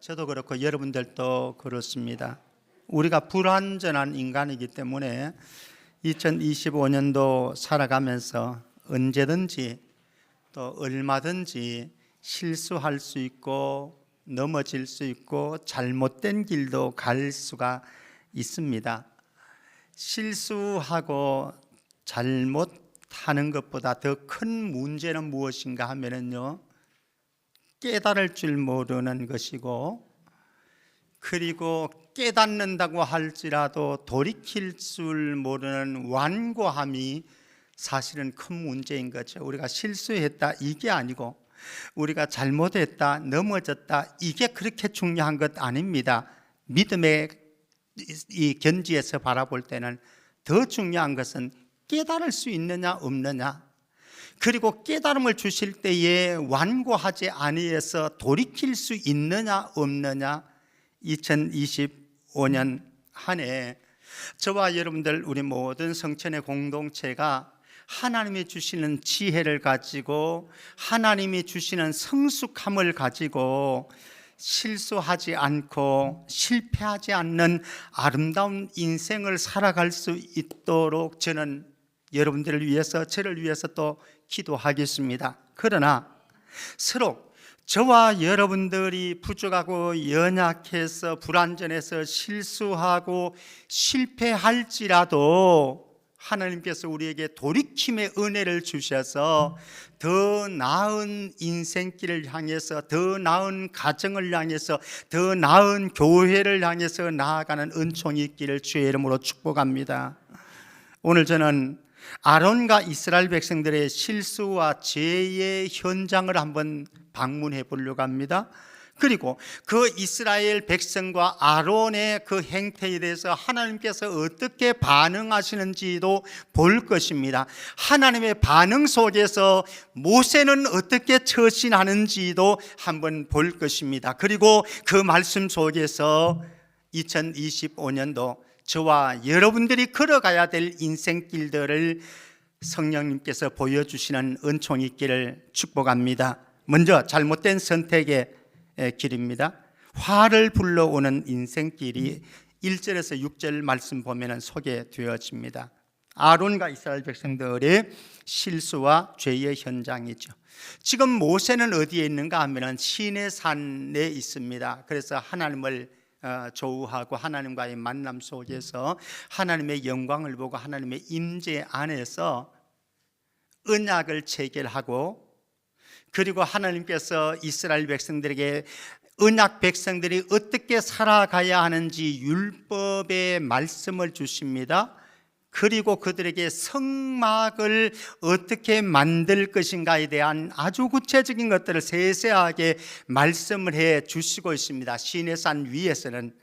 저도 그렇고 여러분들도 그렇습니다. 우리가 불완전한 인간이기 때문에 2025년도 살아가면서 언제든지 또 얼마든지 실수할 수 있고 넘어질 수 있고 잘못된 길도 갈 수가 있습니다. 실수하고 잘못하는 것보다 더 큰 문제는 무엇인가 하면요, 깨달을 줄 모르는 것이고, 그리고 깨닫는다고 할지라도 돌이킬 줄 모르는 완고함이 사실은 큰 문제인 거죠. 우리가 실수했다 이게 아니고, 우리가 잘못했다 넘어졌다 이게 그렇게 중요한 것 아닙니다. 믿음의 이 견지에서 바라볼 때는 더 중요한 것은 깨달을 수 있느냐 없느냐, 그리고 깨달음을 주실 때에 완고하지 아니해서 돌이킬 수 있느냐 없느냐. 2025년 한 해 저와 여러분들 우리 모든 성천의 공동체가 하나님이 주시는 지혜를 가지고 하나님이 주시는 성숙함을 가지고 실수하지 않고 실패하지 않는 아름다운 인생을 살아갈 수 있도록 저는 여러분들을 위해서, 저를 위해서 또 기도하겠습니다. 그러나 서로 저와 여러분들이 부족하고 연약해서 불완전해서 실수하고 실패할지라도 하나님께서 우리에게 돌이킴의 은혜를 주셔서 더 나은 인생길을 향해서, 더 나은 가정을 향해서, 더 나은 교회를 향해서 나아가는 은총이 있기를 주의 이름으로 축복합니다. 오늘 저는 아론과 이스라엘 백성들의 실수와 죄의 현장을 한번 방문해 보려고 합니다. 그리고 그 이스라엘 백성과 아론의 그 행태에 대해서 하나님께서 어떻게 반응하시는지도 볼 것입니다. 하나님의 반응 속에서 모세는 어떻게 처신하는지도 한번 볼 것입니다. 그리고 그 말씀 속에서 2025년도 저와 여러분들이 걸어가야 될 인생길들을 성령님께서 보여주시는 은총이 있기를 축복합니다. 먼저 잘못된 선택의 길입니다. 화를 불러오는 인생길이 1절에서 6절 말씀 보면 소개되어집니다. 아론과 이스라엘 백성들의 실수와 죄의 현장이죠. 지금 모세는 어디에 있는가 하면 시내산에 있습니다. 그래서 하나님을 조우하고 하나님과의 만남 속에서 하나님의 영광을 보고 하나님의 임재 안에서 언약을 체결하고, 그리고 하나님께서 이스라엘 백성들에게 언약 백성들이 어떻게 살아가야 하는지 율법의 말씀을 주십니다. 그리고 그들에게 성막을 어떻게 만들 것인가에 대한 아주 구체적인 것들을 세세하게 말씀을 해 주시고 있습니다. 시내산 위에서는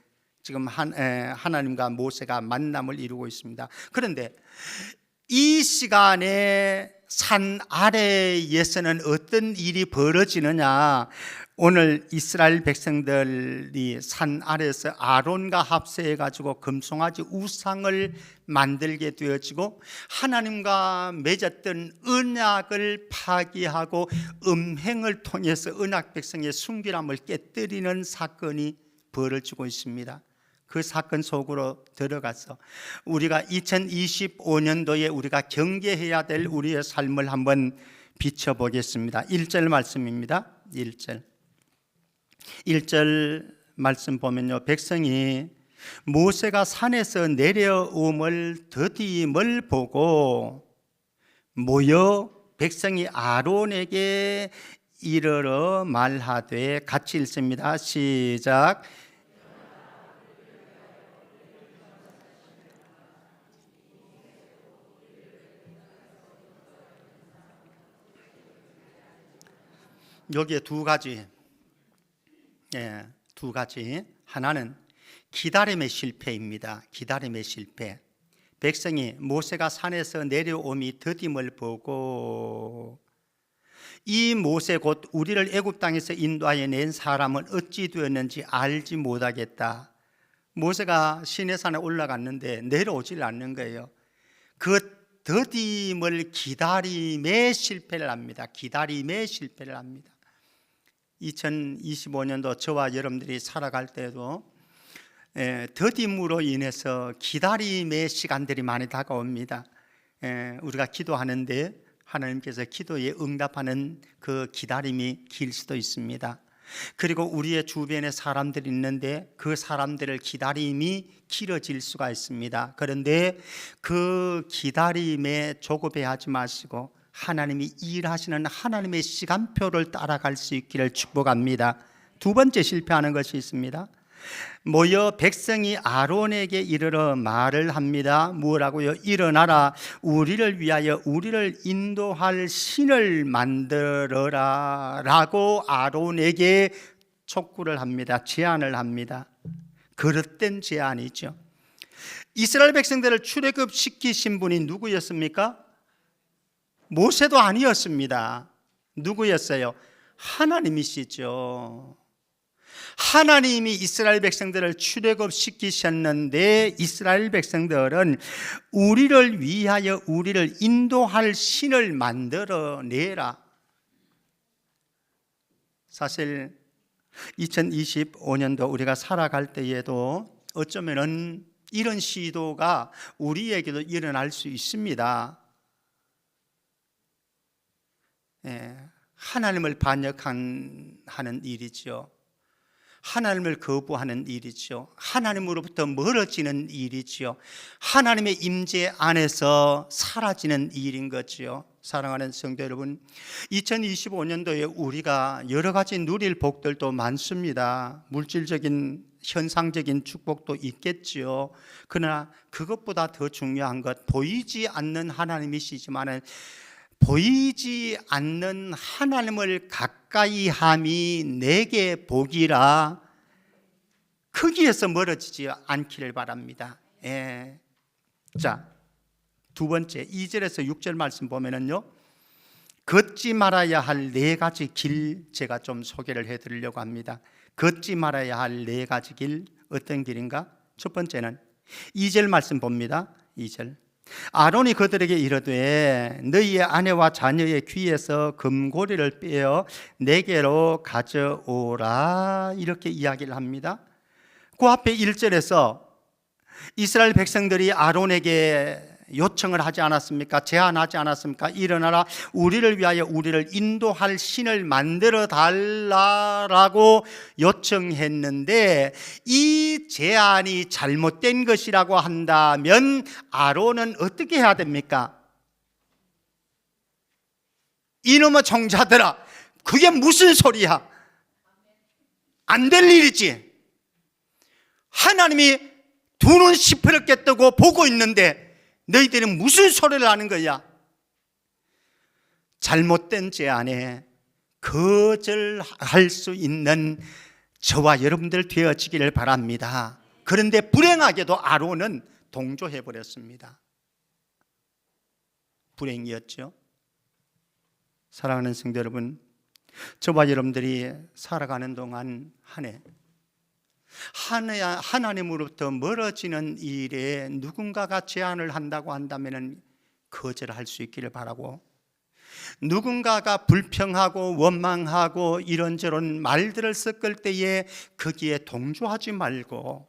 지금 하나님과 모세가 만남을 이루고 있습니다. 그런데 이 시간에 산 아래에서는 어떤 일이 벌어지느냐, 오늘 이스라엘 백성들이 산 아래에서 아론과 합세해 가지고 금송아지 우상을 만들게 되어지고 하나님과 맺었던 언약을 파기하고 음행을 통해서 언약 백성의 순결함을 깨뜨리는 사건이 벌어지고 있습니다. 그 사건 속으로 들어가서 우리가 2025년도에 우리가 경계해야 될 우리의 삶을 한번 비춰보겠습니다. 1절 말씀입니다. 1절 말씀 보면요, 백성이 모세가 산에서 내려옴을 더딤을 보고 모여 백성이 아론에게 이르러 말하되, 같이 읽습니다. 시작. 여기에 두 가지. 하나는 기다림의 실패입니다. 기다림의 실패. 백성이 모세가 산에서 내려옴이 더딤을 보고, 이 모세 곧 우리를 애굽 땅에서 인도하여 낸 사람은 어찌 되었는지 알지 못하겠다. 모세가 시내산에 올라갔는데 내려오질 않는 거예요. 그 더딤을 기다림의 실패를 합니다. 기다림의 실패를 합니다. 2025년도 저와 여러분들이 살아갈 때도 더딤으로 인해서 기다림의 시간들이 많이 다가옵니다. 우리가 기도하는데 하나님께서 기도에 응답하는 그 기다림이 길 수도 있습니다. 그리고 우리의 주변에 사람들이 있는데 그 사람들을 기다림이 길어질 수가 있습니다. 그런데 그 기다림에 조급해하지 마시고 하나님이 일하시는 하나님의 시간표를 따라갈 수 있기를 축복합니다. 두 번째 실패하는 것이 있습니다. 모여 백성이 아론에게 이르러 말을 합니다. 뭐라고요? 일어나라, 우리를 위하여 우리를 인도할 신을 만들어라 라고 아론에게 촉구를 합니다. 제안을 합니다. 그릇된 제안이죠. 이스라엘 백성들을 출애굽시키신 분이 누구였습니까? 모세도 아니었습니다. 누구였어요? 하나님이시죠. 하나님이 이스라엘 백성들을 출애굽시키셨는데 이스라엘 백성들은 우리를 위하여 우리를 인도할 신을 만들어내라. 사실 2025년도 우리가 살아갈 때에도 어쩌면은 이런 시도가 우리에게도 일어날 수 있습니다. 하나님을 반역하는 일이죠. 하나님을 거부하는 일이죠. 하나님으로부터 멀어지는 일이죠. 하나님의 임재 안에서 사라지는 일인 거죠. 사랑하는 성도 여러분, 2025년도에 우리가 여러 가지 누릴 복들도 많습니다. 물질적인 현상적인 축복도 있겠죠. 그러나 그것보다 더 중요한 것, 보이지 않는 하나님이시지만 보이지 않는 하나님을 가까이 함이 내게 복이라, 거기에서 멀어지지 않기를 바랍니다. 자, 두 번째 2절에서 6절 말씀 보면은요, 걷지 말아야 할 네 가지 길 제가 좀 소개를 해드리려고 합니다. 걷지 말아야 할 네 가지 길, 어떤 길인가? 첫 번째는 2절 말씀 봅니다. 2절, 아론이 그들에게 이르되 너희의 아내와 자녀의 귀에서 금고리를 빼어 내게로 가져오라, 이렇게 이야기를 합니다. 그 앞에 1절에서 이스라엘 백성들이 아론에게 요청을 하지 않았습니까? 제안하지 않았습니까? 일어나라, 우리를 위하여 우리를 인도할 신을 만들어 달라라고 요청했는데, 이 제안이 잘못된 것이라고 한다면 아론은 어떻게 해야 됩니까? 이놈의 종자들아, 그게 무슨 소리야? 안 될 일이지. 하나님이 두 눈 시퍼렇게 뜨고 보고 있는데 너희들은 무슨 소리를 하는 거야? 잘못된 제안에 거절할 수 있는 저와 여러분들 되어지기를 바랍니다. 그런데 불행하게도 아론은 동조해 버렸습니다. 불행이었죠. 사랑하는 성도 여러분, 저와 여러분들이 살아가는 동안 한 해 하나님으로부터 멀어지는 일에 누군가가 제안을 한다고 한다면 거절할 수 있기를 바라고, 누군가가 불평하고 원망하고 이런저런 말들을 섞을 때에 거기에 동조하지 말고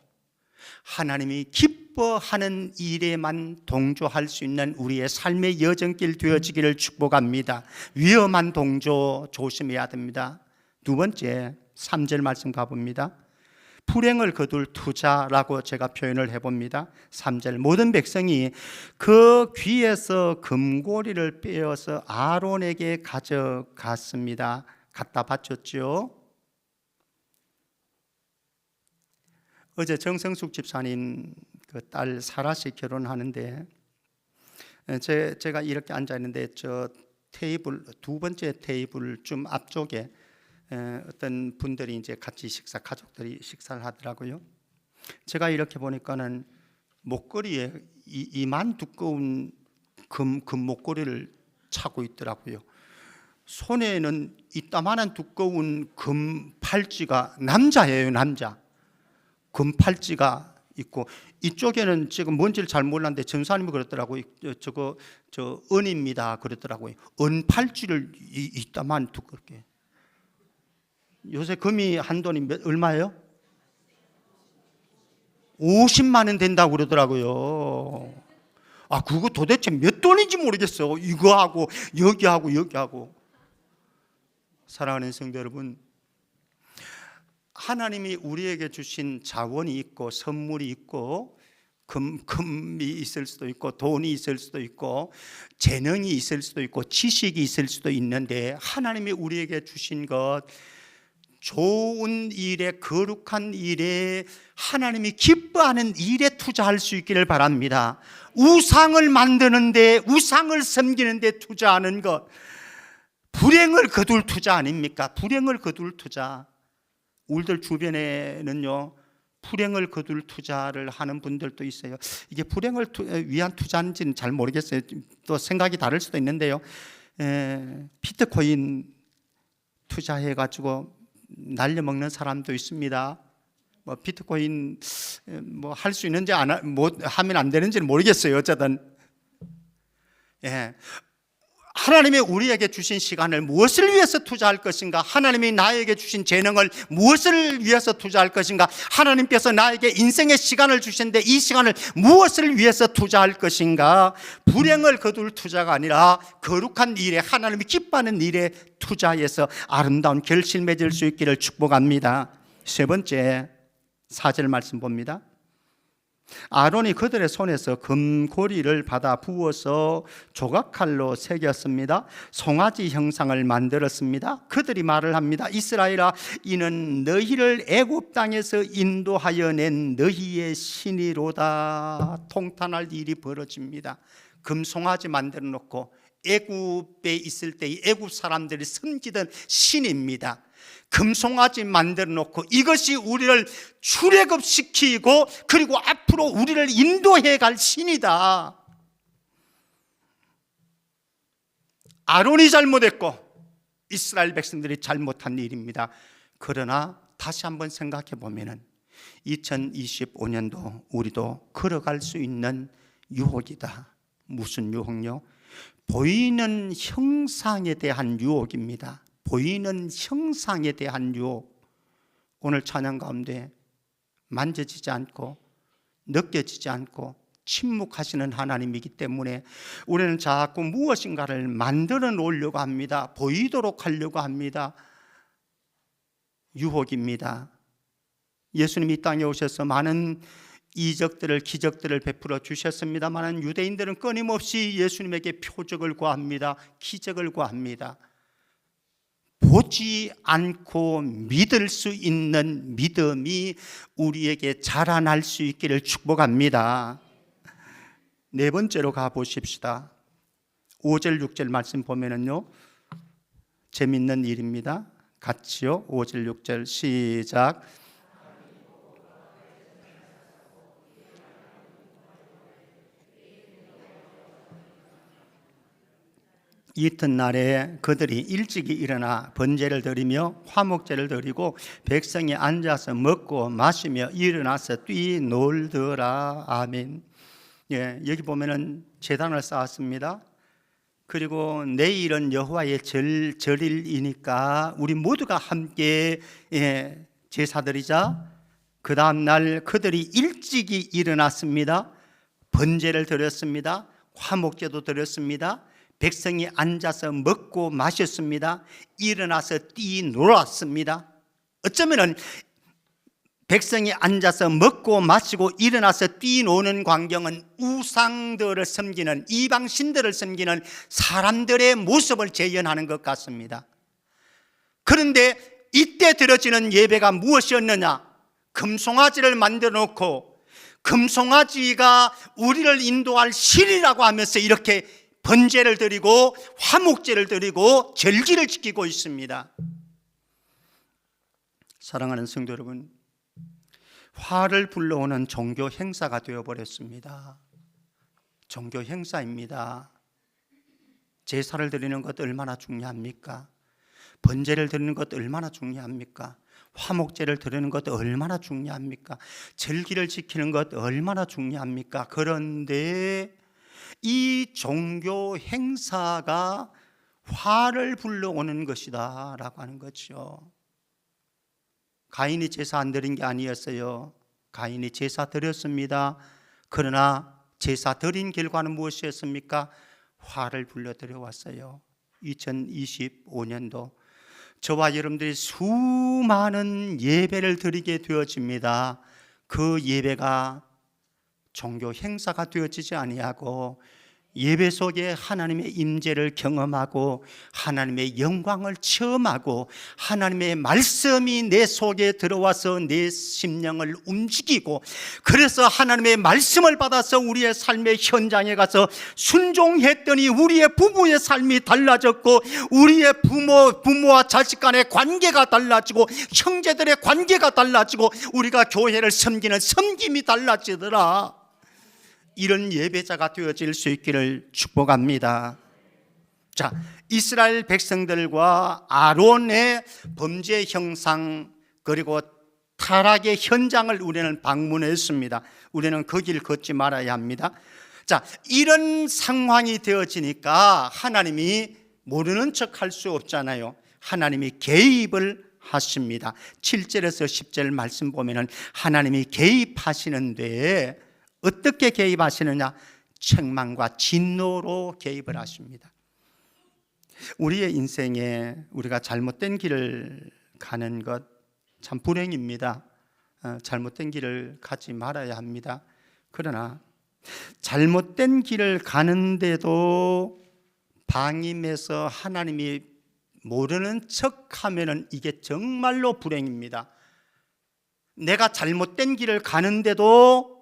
하나님이 기뻐하는 일에만 동조할 수 있는 우리의 삶의 여정길 되어지기를 축복합니다. 위험한 동조 조심해야 됩니다. 두 번째 3절 말씀 가봅니다. 불행을 거둘 투자라고 제가 표현을 해봅니다. 3절, 모든 백성이 그 귀에서 금고리를 빼어서 아론에게 가져갔습니다. 갖다 바쳤죠. 어제 정성숙 집사님 그 딸 사라 씨 결혼하는데 제가 이렇게 앉아 있는데 저 테이블, 두 번째 테이블 좀 앞쪽에 어떤 분들이 이제 같이 가족들이 식사를 하더라고요. 제가 이렇게 보니까는 목걸이에 이만 두꺼운 금 목걸이를 차고 있더라고요. 손에는 이따만한 두꺼운 금 팔찌가, 남자예요, 남자. 금 팔찌가 있고, 이쪽에는 지금 뭔지를 잘 몰랐는데 전사님이 그랬더라고요. 저 은입니다 그랬더라고요. 은 팔찌를 이따만 두껍게. 요새 금이 한 돈이 얼마예요? 50만 원 된다고 그러더라고요. 아, 그거 도대체 몇 돈인지 모르겠어요. 이거 하고 여기 하고 여기 하고. 사랑하는 성도 여러분, 하나님이 우리에게 주신 자원이 있고 선물이 있고 금이 있을 수도 있고 돈이 있을 수도 있고 재능이 있을 수도 있고 지식이 있을 수도 있는데, 하나님이 우리에게 주신 것, 좋은 일에, 거룩한 일에, 하나님이 기뻐하는 일에 투자할 수 있기를 바랍니다. 우상을 만드는데, 우상을 섬기는데 투자하는 것, 불행을 거둘 투자 아닙니까? 불행을 거둘 투자. 우리들 주변에는요, 불행을 거둘 투자를 하는 분들도 있어요. 이게 불행을 위한 투자인지는 잘 모르겠어요. 또 생각이 다를 수도 있는데요. 비트코인 투자해가지고 날려먹는 사람도 있습니다. 뭐 비트코인 뭐 할 수 있는지 뭐 하면 안 되는지는 모르겠어요. 어쨌든 하나님이 우리에게 주신 시간을 무엇을 위해서 투자할 것인가? 하나님이 나에게 주신 재능을 무엇을 위해서 투자할 것인가? 하나님께서 나에게 인생의 시간을 주셨는데 이 시간을 무엇을 위해서 투자할 것인가? 불행을 거둘 투자가 아니라 거룩한 일에, 하나님이 기뻐하는 일에 투자해서 아름다운 결실 맺을 수 있기를 축복합니다. 세 번째, 4절 말씀 봅니다. 아론이 그들의 손에서 금고리를 받아 부어서 조각칼로 새겼습니다. 송아지 형상을 만들었습니다. 그들이 말을 합니다. 이스라엘아, 이는 너희를 애굽 땅에서 인도하여 낸 너희의 신이로다. 통탄할 일이 벌어집니다. 금송아지 만들어 놓고 애굽에 있을 때 애굽 사람들이 섬기던 신입니다. 금송아지 만들어 놓고 이것이 우리를 출애굽시키고 그리고 앞으로 우리를 인도해 갈 신이다. 아론이 잘못했고 이스라엘 백성들이 잘못한 일입니다. 그러나 다시 한번 생각해 보면은 2025년도 우리도 걸어갈 수 있는 유혹이다. 무슨 유혹요? 보이는 형상에 대한 유혹입니다. 보이는 형상에 대한 유혹. 오늘 찬양 가운데 만져지지 않고 느껴지지 않고 침묵하시는 하나님이기 때문에 우리는 자꾸 무엇인가를 만들어 놓으려고 합니다. 보이도록 하려고 합니다. 유혹입니다. 예수님이 이 땅에 오셔서 많은 이적들을, 기적들을 베풀어 주셨습니다만 유대인들은 끊임없이 예수님에게 표적을 구합니다. 기적을 구합니다. 보지 않고 믿을 수 있는 믿음이 우리에게 자라날 수 있기를 축복합니다. 네 번째로 가보십시다. 5절 6절 말씀 보면은요, 재밌는 일입니다. 같이요. 5절 6절 시작. 이튿날에 그들이 일찍이 일어나 번제를 드리며 화목제를 드리고 백성이 앉아서 먹고 마시며 일어나서 뛰놀더라. 아멘. 여기 보면은 제단을 쌓았습니다. 그리고 내일은 여호와의 절일이니까 우리 모두가 함께 제사드리자. 그 다음 날 그들이 일찍이 일어났습니다. 번제를 드렸습니다. 화목제도 드렸습니다. 백성이 앉아서 먹고 마셨습니다. 일어나서 뛰놀았습니다. 어쩌면은 백성이 앉아서 먹고 마시고 일어나서 뛰노는 광경은 우상들을 섬기는, 이방신들을 섬기는 사람들의 모습을 재현하는 것 같습니다. 그런데 이때 드려지는 예배가 무엇이었느냐? 금송아지를 만들어 놓고 금송아지가 우리를 인도할 신이라고 하면서 이렇게 번제를 드리고 화목제를 드리고 절기를 지키고 있습니다. 사랑하는 성도 여러분, 화를 불러오는 종교 행사가 되어버렸습니다. 종교 행사입니다. 제사를 드리는 것 얼마나 중요합니까? 번제를 드리는 것 얼마나 중요합니까? 화목제를 드리는 것 얼마나 중요합니까? 절기를 지키는 것 얼마나 중요합니까? 그런데 이 종교 행사가 화를 불러오는 것이다 라고 하는 거죠. 가인이 제사 안 드린 게 아니었어요. 가인이 제사 드렸습니다. 그러나 제사 드린 결과는 무엇이었습니까? 화를 불러들여왔어요. 2025년도 저와 여러분들이 수많은 예배를 드리게 되어집니다. 그 예배가 종교 행사가 되어지지 아니하고 예배 속에 하나님의 임재를 경험하고 하나님의 영광을 체험하고 하나님의 말씀이 내 속에 들어와서 내 심령을 움직이고, 그래서 하나님의 말씀을 받아서 우리의 삶의 현장에 가서 순종했더니 우리의 부부의 삶이 달라졌고, 우리의 부모와 자식 간의 관계가 달라지고, 형제들의 관계가 달라지고, 우리가 교회를 섬기는 섬김이 달라지더라. 이런 예배자가 되어질 수 있기를 축복합니다. 자, 이스라엘 백성들과 아론의 범죄 형상 그리고 타락의 현장을 우리는 방문했습니다. 우리는 그 길 걷지 말아야 합니다. 자, 이런 상황이 되어지니까 하나님이 모르는 척 할 수 없잖아요. 하나님이 개입을 하십니다. 7절에서 10절 말씀 보면은 하나님이 개입하시는데 어떻게 개입하시느냐? 책망과 진노로 개입을 하십니다. 우리의 인생에 우리가 잘못된 길을 가는 것 참 불행입니다. 잘못된 길을 가지 말아야 합니다. 그러나 잘못된 길을 가는데도 방임해서 하나님이 모르는 척하면은 이게 정말로 불행입니다. 내가 잘못된 길을 가는데도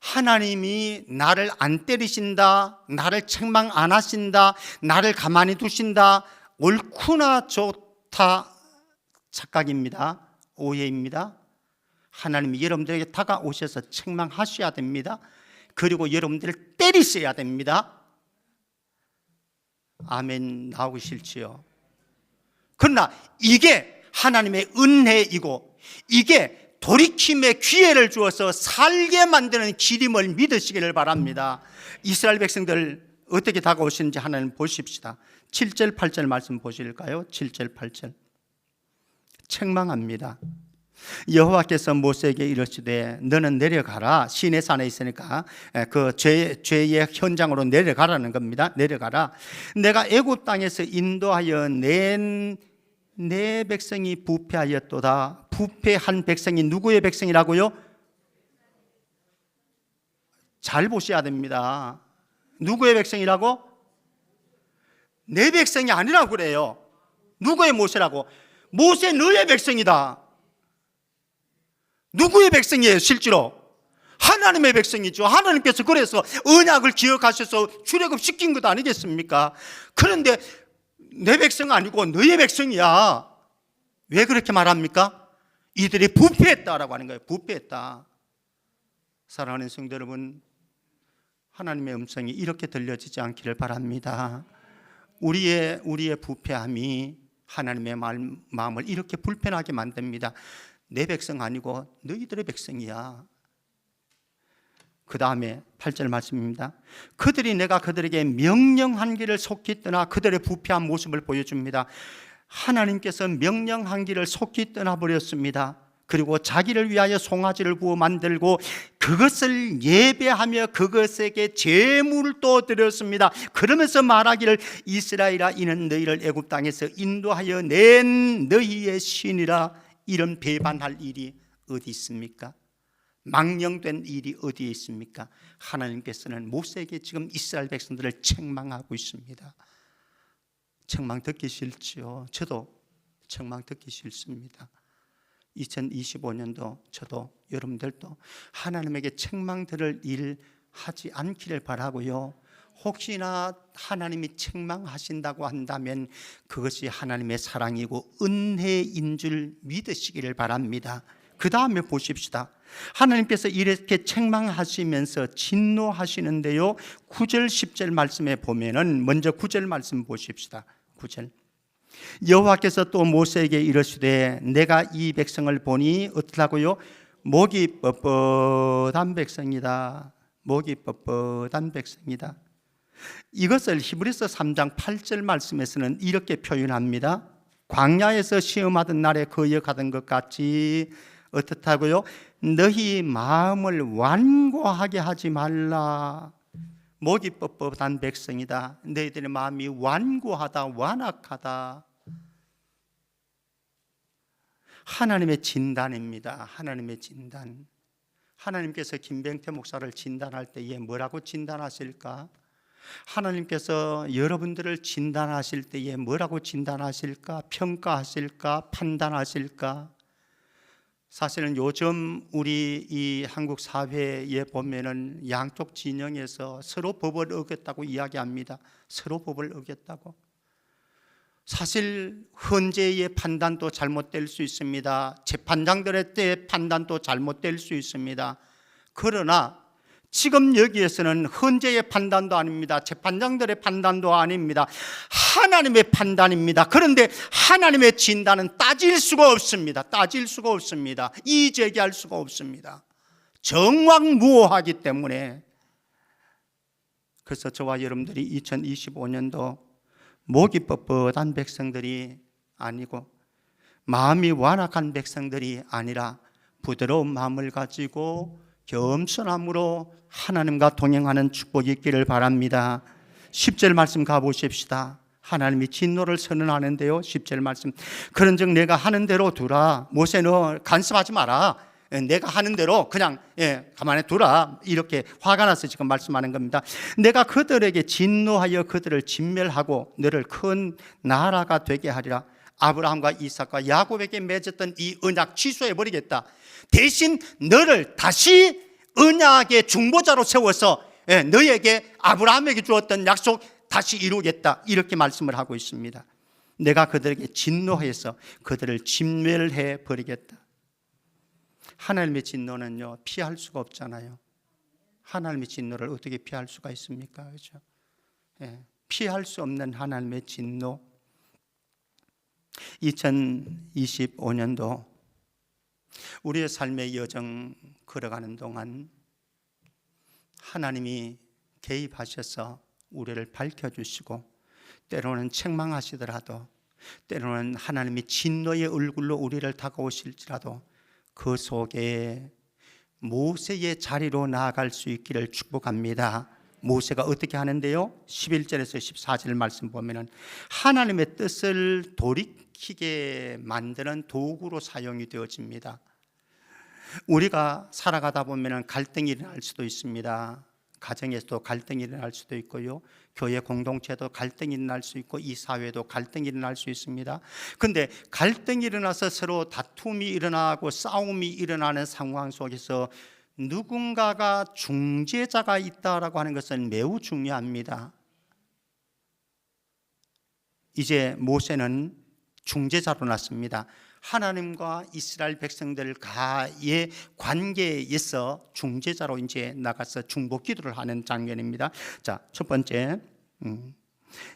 하나님이 나를 안 때리신다, 나를 책망 안 하신다, 나를 가만히 두신다, 옳구나 좋다 착각입니다. 오해입니다. 하나님이 여러분들에게 다가오셔서 책망하셔야 됩니다. 그리고 여러분들을 때리셔야 됩니다. 아멘 나오기 싫지요. 그러나 이게 하나님의 은혜이고 이게 돌이킴의 기회를 주어서 살게 만드는 기림을 믿으시기를 바랍니다. 이스라엘 백성들 어떻게 다가오시는지 하나님 보십시다. 7절 8절 말씀 보실까요? 7절 8절 책망합니다. 여호와께서 모세에게 이르시되 너는 내려가라. 시내 산에 있으니까 그 죄의 현장으로 내려가라는 겁니다. 내려가라. 내가 애굽 땅에서 인도하여 낸 내 백성이 부패하였도다. 부패한 백성이 누구의 백성이라고요? 잘 보셔야 됩니다. 누구의 백성이라고? 내 백성이 아니라고 그래요. 누구의 모세라고? 모세 너의 백성이다. 누구의 백성이에요 실제로? 하나님의 백성이죠. 하나님께서 그래서 언약을 기억하셔서 출애굽시킨 것 아니겠습니까? 그런데 내 백성 아니고 너의 백성이야. 왜 그렇게 말합니까? 이들이 부패했다라고 하는 거예요. 부패했다. 사랑하는 성도 여러분, 하나님의 음성이 이렇게 들려지지 않기를 바랍니다. 우리의 부패함이 하나님의 마음을 이렇게 불편하게 만듭니다. 내 백성 아니고 너희들의 백성이야. 그 다음에 8절 말씀입니다. 그들이 내가 그들에게 명령한 길을 속히 떠나 그들의 부패한 모습을 보여줍니다. 하나님께서 명령한 길을 속히 떠나버렸습니다. 그리고 자기를 위하여 송아지를 구워 만들고 그것을 예배하며 그것에게 제물을 또 드렸습니다. 그러면서 말하기를 이스라엘아 이는 너희를 애굽 땅에서 인도하여 낸 너희의 신이라. 이런 배반할 일이 어디 있습니까? 망령된 일이 어디에 있습니까? 하나님께서는 모세에게 지금 이스라엘 백성들을 책망하고 있습니다. 책망 듣기 싫지요. 저도 책망 듣기 싫습니다. 2025년도 저도 여러분들도 하나님에게 책망 들을 일 하지 않기를 바라고요. 혹시나 하나님이 책망하신다고 한다면 그것이 하나님의 사랑이고 은혜인 줄 믿으시기를 바랍니다. 그 다음에 보십시다. 하나님께서 이렇게 책망하시면서 진노하시는데요, 9절 10절 말씀에 보면은 먼저 9절 말씀 보십시다. 9절 여호와께서 또 모세에게 이르시되 내가 이 백성을 보니 어떠라고요? 목이 뻣뻣한 백성이다. 목이 뻣뻣한 백성이다. 이것을 히브리서 3장 8절 말씀에서는 이렇게 표현합니다. 광야에서 시험하던 날에 거역하던 것 같이 어떻다고요? 너희 마음을 완고하게 하지 말라. 목이 뻣뻣한 백성이다. 너희들의 마음이 완고하다, 완악하다. 하나님의 진단입니다. 하나님의 진단. 하나님께서 김병태 목사를 진단할 때에 뭐라고 진단하실까? 하나님께서 여러분들을 진단하실 때에 뭐라고 진단하실까? 평가하실까? 판단하실까? 사실은 요즘 우리 이 한국 사회에 보면은 양쪽 진영에서 서로 법을 어겼다고 이야기합니다. 서로 법을 어겼다고. 사실 헌재의 판단도 잘못될 수 있습니다. 재판장들의 때 판단도 잘못될 수 있습니다. 그러나 지금 여기에서는 헌재의 판단도 아닙니다. 재판장들의 판단도 아닙니다. 하나님의 판단입니다. 그런데 하나님의 진단은 따질 수가 없습니다. 따질 수가 없습니다. 이의제기할 수가 없습니다. 정확무오하기 때문에. 그래서 저와 여러분들이 2025년도 목이 뻣뻣한 백성들이 아니고 마음이 완악한 백성들이 아니라 부드러운 마음을 가지고 겸손함으로 하나님과 동행하는 축복이 있기를 바랍니다. 10절 말씀 가보십시다. 하나님이 진노를 선언하는데요. 10절 말씀, 그런즉 내가 하는 대로 두라. 모세 너 간섭하지 마라. 내가 하는 대로 그냥 가만히 두라. 이렇게 화가 나서 지금 말씀하는 겁니다. 내가 그들에게 진노하여 그들을 진멸하고 너를 큰 나라가 되게 하리라. 아브라함과 이삭과 야곱에게 맺었던 이 언약 취소해버리겠다. 대신 너를 다시 언약의 중보자로 세워서 너에게 아브라함에게 주었던 약속 다시 이루겠다. 이렇게 말씀을 하고 있습니다. 내가 그들에게 진노해서 그들을 진멸해 버리겠다. 하나님의 진노는요, 피할 수가 없잖아요. 하나님의 진노를 어떻게 피할 수가 있습니까? 그렇죠? 피할 수 없는 하나님의 진노. 2025년도 우리의 삶의 여정 걸어가는 동안 하나님이 개입하셔서 우리를 밝혀주시고 때로는 책망하시더라도 때로는 하나님이 진노의 얼굴로 우리를 다가오실지라도 그 속에 모세의 자리로 나아갈 수 있기를 축복합니다. 모세가 어떻게 하는데요? 11절에서 14절 말씀 보면은 하나님의 뜻을 돌이키게 만드는 도구로 사용이 되어집니다. 우리가 살아가다 보면은 갈등이 일어날 수도 있습니다. 가정에서도 갈등이 일어날 수도 있고요, 교회 공동체도 갈등이 일어날 수 있고 이 사회도 갈등이 일어날 수 있습니다. 그런데 갈등이 일어나서 서로 다툼이 일어나고 싸움이 일어나는 상황 속에서 누군가가 중재자가 있다라고 하는 것은 매우 중요합니다. 이제 모세는 중재자로 났습니다. 하나님과 이스라엘 백성들과의 관계에서 중재자로 이제 나가서 중보 기도를 하는 장면입니다. 자, 첫 번째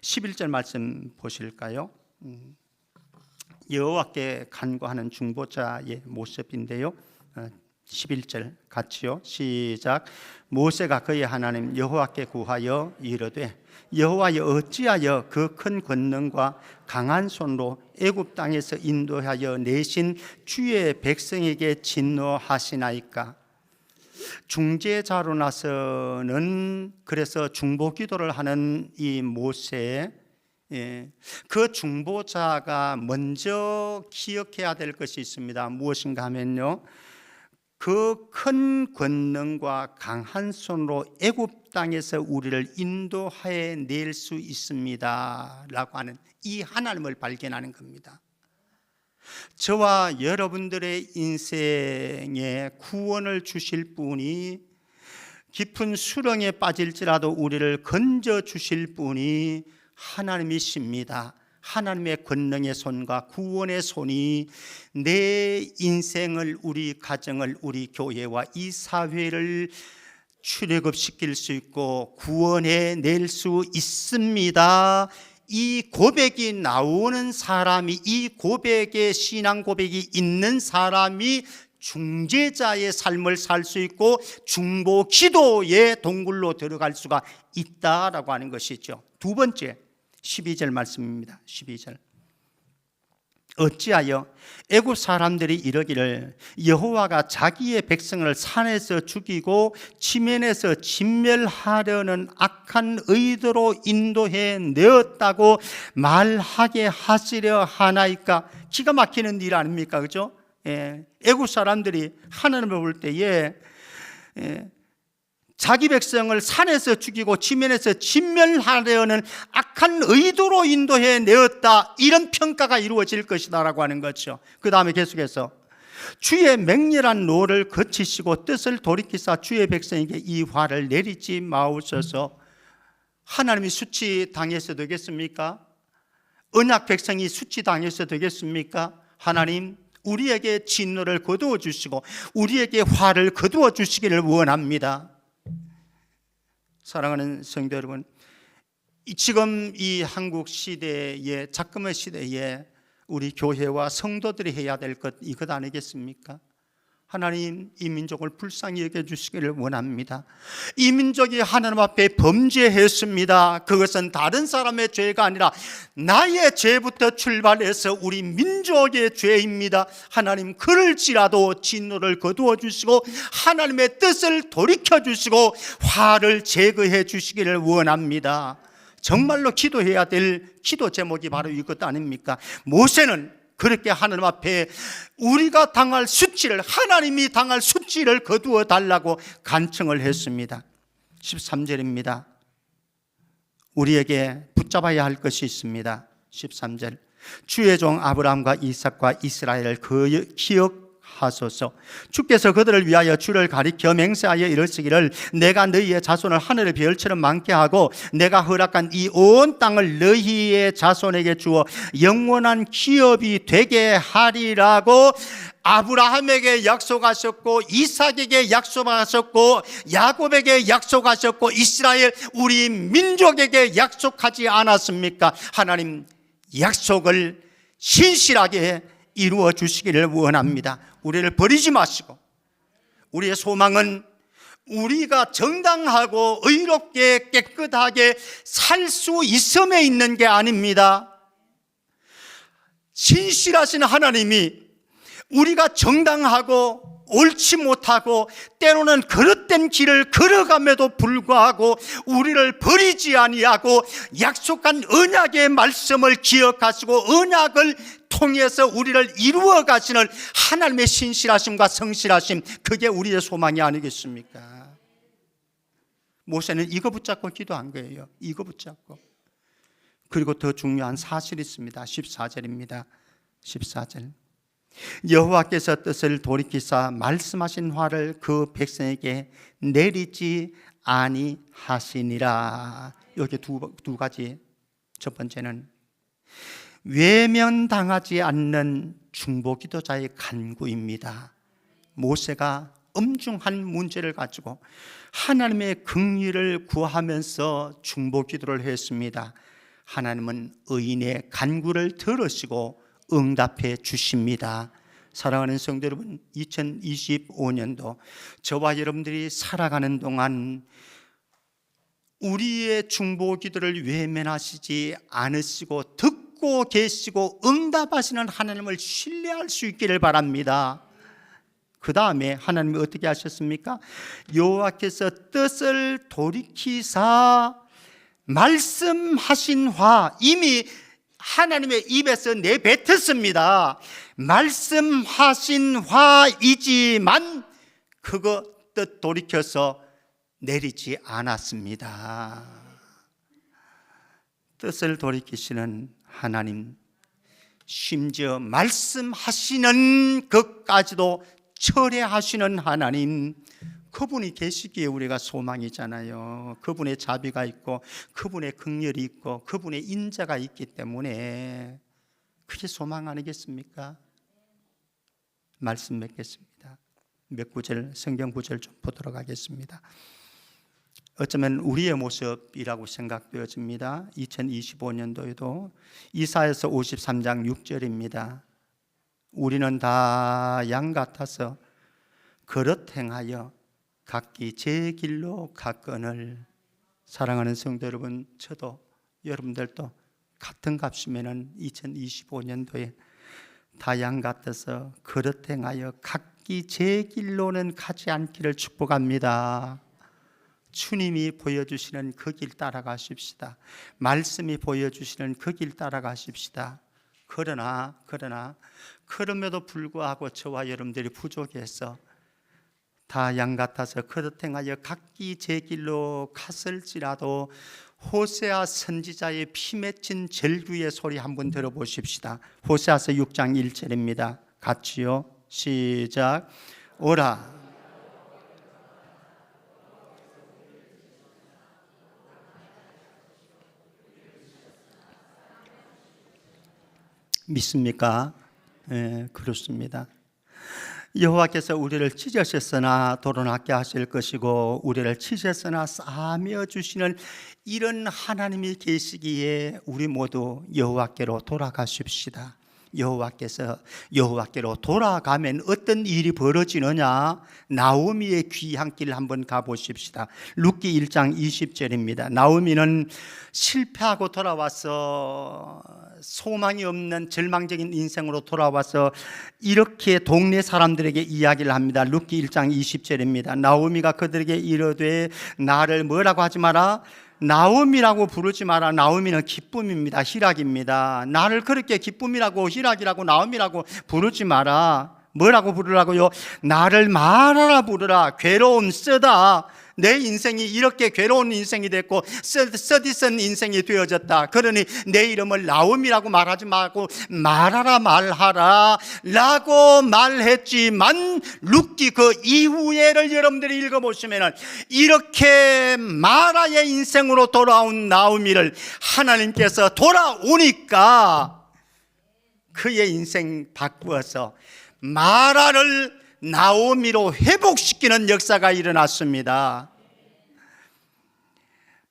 11절 말씀 보실까요? 여호와께 간구하는 중보자의 모습인데요. 11절 같이요. 시작. 모세가 그의 하나님 여호와께 구하여 이르되 여호와여 어찌하여 그 큰 권능과 강한 손으로 애굽 땅에서 인도하여 내신 주의 백성에게 진노하시나이까. 중재자로 나서는 그래서 중보 기도를 하는 이 모세, 그 중보자가 먼저 기억해야 될 것이 있습니다. 무엇인가 하면요, 그 큰 권능과 강한 손으로 애굽 땅에서 우리를 인도해 낼 수 있습니다 라고 하는 이 하나님을 발견하는 겁니다. 저와 여러분들의 인생에 구원을 주실 분이, 깊은 수렁에 빠질지라도 우리를 건져 주실 분이 하나님이십니다. 하나님의 권능의 손과 구원의 손이 내 인생을, 우리 가정을, 우리 교회와 이 사회를 출애굽시킬 수 있고 구원해 낼 수 있습니다. 이 고백이 나오는 사람이, 이 고백의 신앙 고백이 있는 사람이 중재자의 삶을 살 수 있고 중보 기도의 동굴로 들어갈 수가 있다라고 하는 것이죠. 두 번째 12절 말씀입니다. 12절. 어찌하여 애굽 사람들이 이러기를 여호와가 자기의 백성을 산에서 죽이고 지면에서 진멸하려는 악한 의도로 인도해 내었다고 말하게 하시려 하나이까? 기가 막히는 일 아닙니까? 그죠? 애굽 사람들이 하나님을 볼 때에 자기 백성을 산에서 죽이고 지면에서 진멸하려는 악한 의도로 인도해 내었다, 이런 평가가 이루어질 것이다 라고 하는 거죠. 그 다음에 계속해서 주의 맹렬한 노를 거치시고 뜻을 돌이키사 주의 백성에게 이 화를 내리지 마옵소서. 하나님이 수치당해서 되겠습니까? 언약 백성이 수치당해서 되겠습니까? 하나님, 우리에게 진노를 거두어 주시고 우리에게 화를 거두어 주시기를 원합니다. 사랑하는 성도 여러분, 지금 이 한국 시대에, 작금의 시대에 우리 교회와 성도들이 해야 될 것, 이것 아니겠습니까? 하나님, 이 민족을 불쌍히 여겨주시기를 원합니다. 이 민족이 하나님 앞에 범죄했습니다. 그것은 다른 사람의 죄가 아니라 나의 죄부터 출발해서 우리 민족의 죄입니다. 하나님, 그럴지라도 진노를 거두어 주시고 하나님의 뜻을 돌이켜 주시고 화를 제거해 주시기를 원합니다. 정말로 기도해야 될 기도 제목이 바로 이것 아닙니까? 모세는 그렇게 하나님 앞에 우리가 당할 수치를, 하나님이 당할 수치를 거두어 달라고 간청을 했습니다. 13절입니다. 우리에게 붙잡아야 할 것이 있습니다. 13절, 주의 종 아브라함과 이삭과 이스라엘을 기억하소서. 주께서 그들을 위하여 주를 가리켜 맹세하여 이르시기를 내가 너희의 자손을 하늘의 별처럼 많게 하고 내가 허락한 이 온 땅을 너희의 자손에게 주어 영원한 기업이 되게 하리라고 아브라함에게 약속하셨고 이삭에게 약속하셨고 야곱에게 약속하셨고 이스라엘 우리 민족에게 약속하지 않았습니까? 하나님, 약속을 신실하게 이루어 주시기를 원합니다. 우리를 버리지 마시고, 우리의 소망은 우리가 정당하고 의롭게 깨끗하게 살 수 있음에 있는 게 아닙니다. 신실하신 하나님이 우리가 정당하고 옳지 못하고 때로는 그릇된 길을 걸어감에도 불구하고 우리를 버리지 아니하고 약속한 언약의 말씀을 기억하시고 언약을 통해서 우리를 이루어 가시는 하나님의 신실하심과 성실하심, 그게 우리의 소망이 아니겠습니까? 모세는 이거 붙잡고 기도한 거예요. 이거 붙잡고. 그리고 더 중요한 사실이 있습니다. 14절입니다. 14절, 여호와께서 뜻을 돌이키사 말씀하신 화를 그 백성에게 내리지 아니하시니라. 여기 두 가지. 첫 번째는 외면당하지 않는 중보기도자의 간구입니다. 모세가 엄중한 문제를 가지고 하나님의 긍휼을 구하면서 중보기도를 했습니다. 하나님은 의인의 간구를 들으시고 응답해 주십니다. 사랑하는 성도 여러분, 2025년도 저와 여러분들이 살아가는 동안 우리의 중보기도를 외면하시지 않으시고 듣고 계시고 응답하시는 하나님을 신뢰할 수 있기를 바랍니다. 그 다음에 하나님이 어떻게 하셨습니까? 여호와께서 뜻을 돌이키사 말씀하신 화, 이미 하나님의 입에서 내뱉었습니다. 말씀하신 화이지만 그거 뜻 돌이켜서 내리지 않았습니다. 뜻을 돌이키시는 하나님, 심지어 말씀하시는 것까지도 철회하시는 하나님, 그분이 계시기에 우리가 소망이잖아요. 그분의 자비가 있고 그분의 긍휼이 있고 그분의 인자가 있기 때문에 그게 소망 아니겠습니까? 말씀 맺겠습니다. 몇 구절, 성경 구절 좀 보도록 하겠습니다. 어쩌면 우리의 모습이라고 생각되어집니다. 2025년도에도 이사야서 53장 6절입니다. 우리는 다 양 같아서 그릇 행하여 각기 제 길로 갔거늘. 사랑하는 성도 여러분, 저도 여러분들도 같은 값이면은 2025년도에 다 양 같아서 그릇 행하여 각기 제 길로는 가지 않기를 축복합니다. 주님이 보여주시는 그 길 따라가십시다. 말씀이 보여주시는 그 길 따라가십시다. 그럼에도 불구하고 저와 여러분들이 부족해서 다 양 같아서 그릇 행하여 각기 제 길로 갔을지라도 호세아 선지자의 피 맺힌 절규의 소리 한번 들어보십시다. 호세아서 6장 1절입니다. 같이요. 시작. 오라. 믿습니까? 네, 그렇습니다. 여호와께서 우리를 찢으셨으나 도론하게 하실 것이고 우리를 찢으셨으나 싸매어 주시는 이런 하나님이 계시기에 우리 모두 여호와께로 돌아가십시다. 여호와께로 돌아가면 어떤 일이 벌어지느냐? 나오미의 귀한 길 한번 가보십시다. 룻기 1장 20절입니다. 나오미는 실패하고 돌아와서 소망이 없는 절망적인 인생으로 돌아와서 이렇게 동네 사람들에게 이야기를 합니다. 룻기 1장 20절입니다. 나오미가 그들에게 이르되 나를 뭐라고 하지 마라? 나오미라고 부르지 마라. 나오미는 기쁨입니다. 희락입니다. 나를 그렇게 기쁨이라고 희락이라고 나오미라고 부르지 마라. 뭐라고 부르라고요? 나를 마라라 부르라. 괴로움 쓰다. 내 인생이 이렇게 괴로운 인생이 됐고 쓰디쓴 인생이 되어졌다. 그러니 내 이름을 나옴이라고 말하지 말고 말하라 말하라 라고 말했지만 룻기 그 이후에를 여러분들이 읽어보시면 이렇게 마라의 인생으로 돌아온 나오미를 하나님께서 돌아오니까 그의 인생 바꾸어서 마라를 나오미로 회복시키는 역사가 일어났습니다.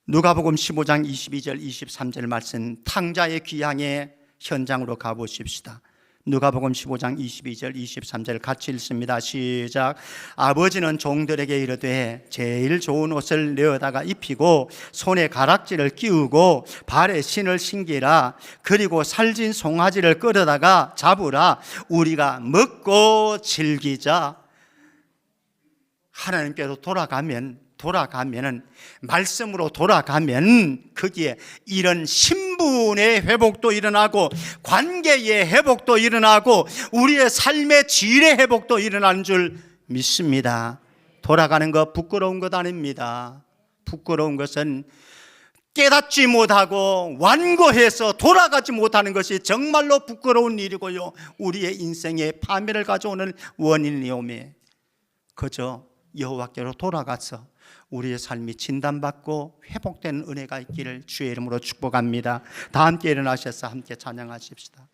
누가복음 15장 22절 23절 말씀, 탕자의 귀향의 현장으로 가보십시다. 누가복음 15장 22절 23절 같이 읽습니다. 시작. 아버지는 종들에게 이르되 제일 좋은 옷을 내어다가 입히고 손에 가락지를 끼우고 발에 신을 신기라. 그리고 살진 송아지를 끌어다가 잡으라. 우리가 먹고 즐기자. 하나님께로 돌아가면은 말씀으로 돌아가면 거기에 이런 신분의 회복도 일어나고 관계의 회복도 일어나고 우리의 삶의 질의 회복도 일어나는 줄 믿습니다. 돌아가는 것 부끄러운 것 아닙니다. 부끄러운 것은 깨닫지 못하고 완고해서 돌아가지 못하는 것이 정말로 부끄러운 일이고요, 우리의 인생에 파멸을 가져오는 원인이오매 그저 여호와께로 돌아가서 우리의 삶이 진단받고 회복되는 은혜가 있기를 주의 이름으로 축복합니다. 다 함께 일어나셔서 함께 찬양하십시다.